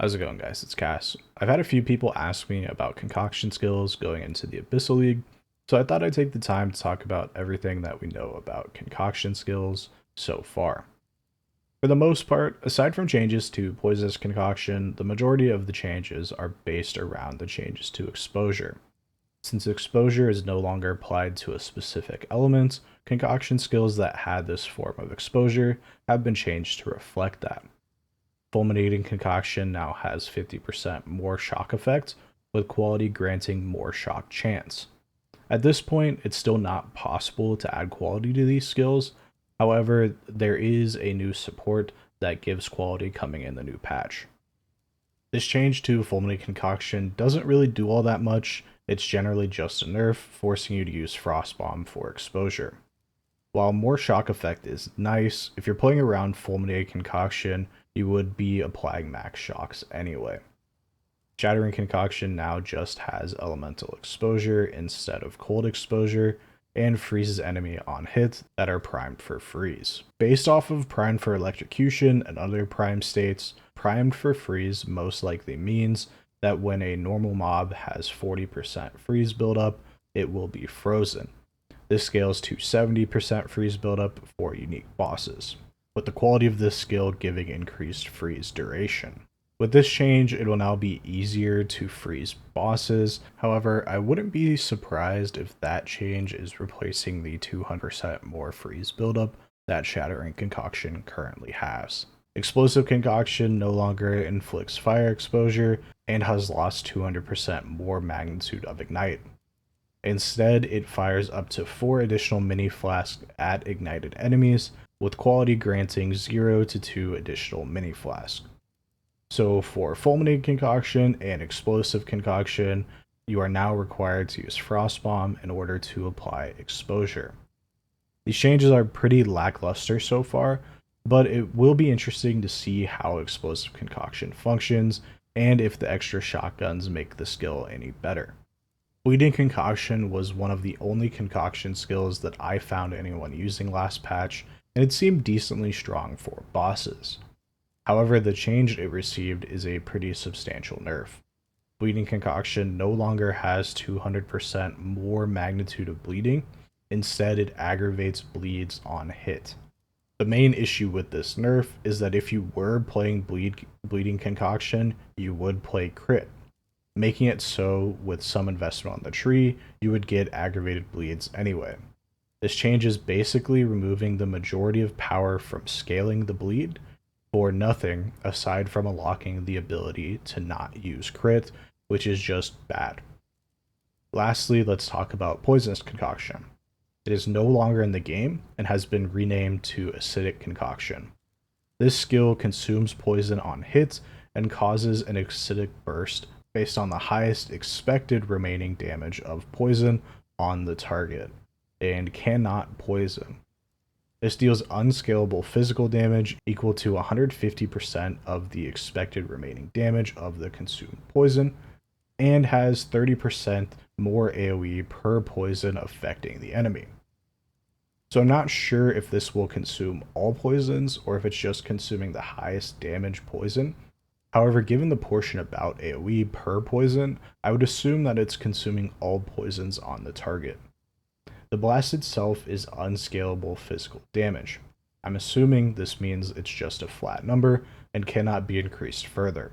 How's it going, guys? It's Cass. I've had a few people ask me about concoction skills going into the Abyssal League, so I thought I'd take the time to talk about everything that we know about concoction skills so far. For the most part, aside from changes to poisonous concoction, the majority of the changes are based around the changes to exposure. Since exposure is no longer applied to a specific element, concoction skills that had this form of exposure have been changed to reflect that. Fulminating concoction now has 50% more shock effect, with quality granting more shock chance. At this point, it's still not possible to add quality to these skills. However, there is a new support that gives quality coming in the new patch. This change to fulminating concoction doesn't really do all that much. It's generally just a nerf, forcing you to use frost bomb for exposure. While more shock effect is nice, if you're playing around fulminating concoction, you would be applying max shocks anyway. Shattering Concoction now just has elemental exposure instead of cold exposure, and freezes enemy on hit that are primed for freeze. Based off of primed for electrocution and other prime states, primed for freeze most likely means that when a normal mob has 40% freeze buildup, it will be frozen. This scales to 70% freeze buildup for unique bosses, with the quality of this skill giving increased freeze duration. With this change, it will now be easier to freeze bosses. However, I wouldn't be surprised if that change is replacing the 200% more freeze buildup that Shattering Concoction currently has. Explosive Concoction no longer inflicts fire exposure and has lost 200% more magnitude of ignite. Instead, it fires up to 4 additional mini flasks at ignited enemies, with quality granting 0 to 2 additional mini flasks. So for fulminating concoction and explosive concoction, you are now required to use frost bomb in order to apply exposure. These changes are pretty lackluster so far, but it will be interesting to see how explosive concoction functions and if the extra shotguns make the skill any better. Bleeding Concoction was one of the only concoction skills that I found anyone using last patch, and it seemed decently strong for bosses. However, the change it received is a pretty substantial nerf. Bleeding Concoction no longer has 200% more magnitude of bleeding, instead it aggravates bleeds on hit. The main issue with this nerf is that if you were playing Bleeding Concoction, you would play crit, making it so with some investment on the tree, you would get aggravated bleeds anyway. This change is basically removing the majority of power from scaling the bleed for nothing aside from unlocking the ability to not use crit, which is just bad. Lastly, let's talk about Poisonous Concoction. It is no longer in the game and has been renamed to Acidic Concoction. This skill consumes poison on hit and causes an acidic burst based on the highest expected remaining damage of poison on the target, and cannot poison. This deals unscalable physical damage equal to 150% of the expected remaining damage of the consumed poison, and has 30% more AoE per poison affecting the enemy. So I'm not sure if this will consume all poisons or if it's just consuming the highest damage poison. However, given the portion about AoE per poison, I would assume that it's consuming all poisons on the target. The blast itself is unscalable physical damage. I'm assuming this means it's just a flat number and cannot be increased further.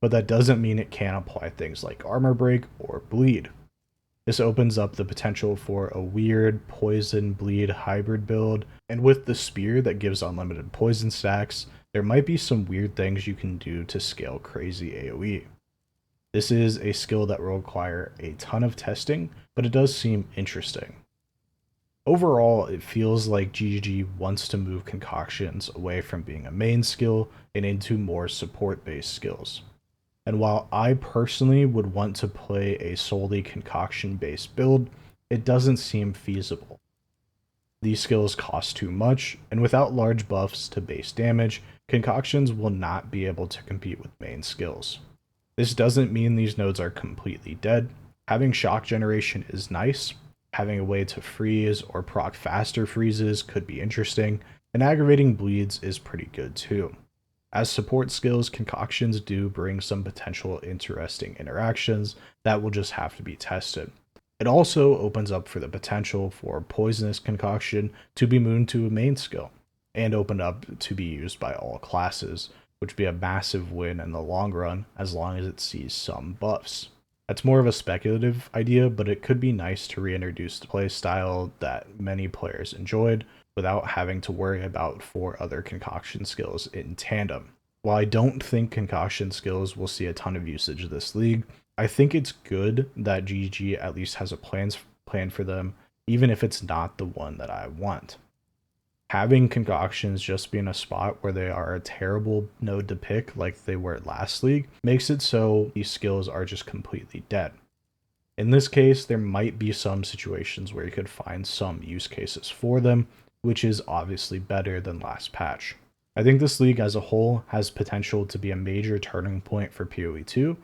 But that doesn't mean it can't apply things like armor break or bleed. This opens up the potential for a weird poison bleed hybrid build, and with the spear that gives unlimited poison stacks, there might be some weird things you can do to scale crazy AoE. This is a skill that will require a ton of testing, but it does seem interesting. Overall, it feels like GGG wants to move concoctions away from being a main skill and into more support-based skills. And while I personally would want to play a solely concoction-based build, it doesn't seem feasible. These skills cost too much, and without large buffs to base damage, concoctions will not be able to compete with main skills. This doesn't mean these nodes are completely dead. Having shock generation is nice, having a way to freeze or proc faster freezes could be interesting, and aggravating bleeds is pretty good too. As support skills, concoctions do bring some potential interesting interactions that will just have to be tested. It also opens up for the potential for poisonous concoction to be moved to a main skill and open up to be used by all classes, which would be a massive win in the long run as long as it sees some buffs. That's more of a speculative idea, but it could be nice to reintroduce the playstyle that many players enjoyed without having to worry about 4 other concoction skills in tandem. While I don't think concoction skills will see a ton of usage this league, I think it's good that GG at least has a plan for them, even if it's not the one that I want. Having concoctions just be in a spot where they are a terrible node to pick like they were last league makes it so these skills are just completely dead. In this case, there might be some situations where you could find some use cases for them, which is obviously better than last patch. I think this league as a whole has potential to be a major turning point for PoE 2.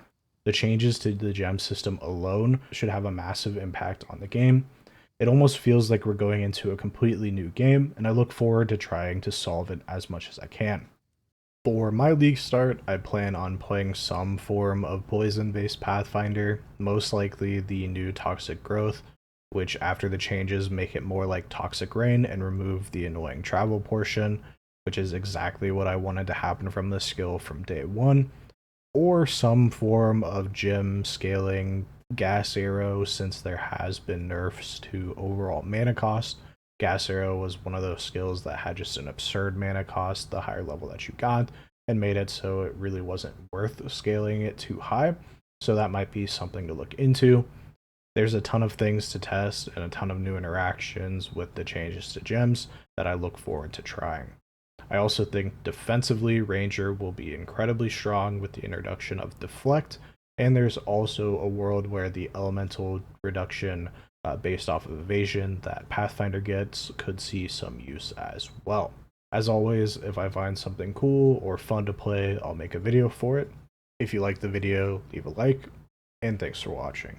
The changes to the gem system alone should have a massive impact on the game. It almost feels like we're going into a completely new game, and I look forward to trying to solve it as much as I can. For my league start, I plan on playing some form of poison-based Pathfinder, most likely the new Toxic Growth, which after the changes make it more like Toxic Rain and remove the annoying travel portion, which is exactly what I wanted to happen from this skill from day one, or some form of gym scaling gas arrow since there has been nerfs to overall mana cost. Gas arrow was one of those skills that had just an absurd mana cost the higher level that you got and made it so it really wasn't worth scaling it too high. So that might be something to look into. There's a ton of things to test and a ton of new interactions with the changes to gems that I look forward to trying. I also think defensively, Ranger will be incredibly strong with the introduction of Deflect, and there's also a world where the elemental reduction based off of evasion that Pathfinder gets could see some use as well. As always, if I find something cool or fun to play, I'll make a video for it. If you like the video, leave a like, and thanks for watching.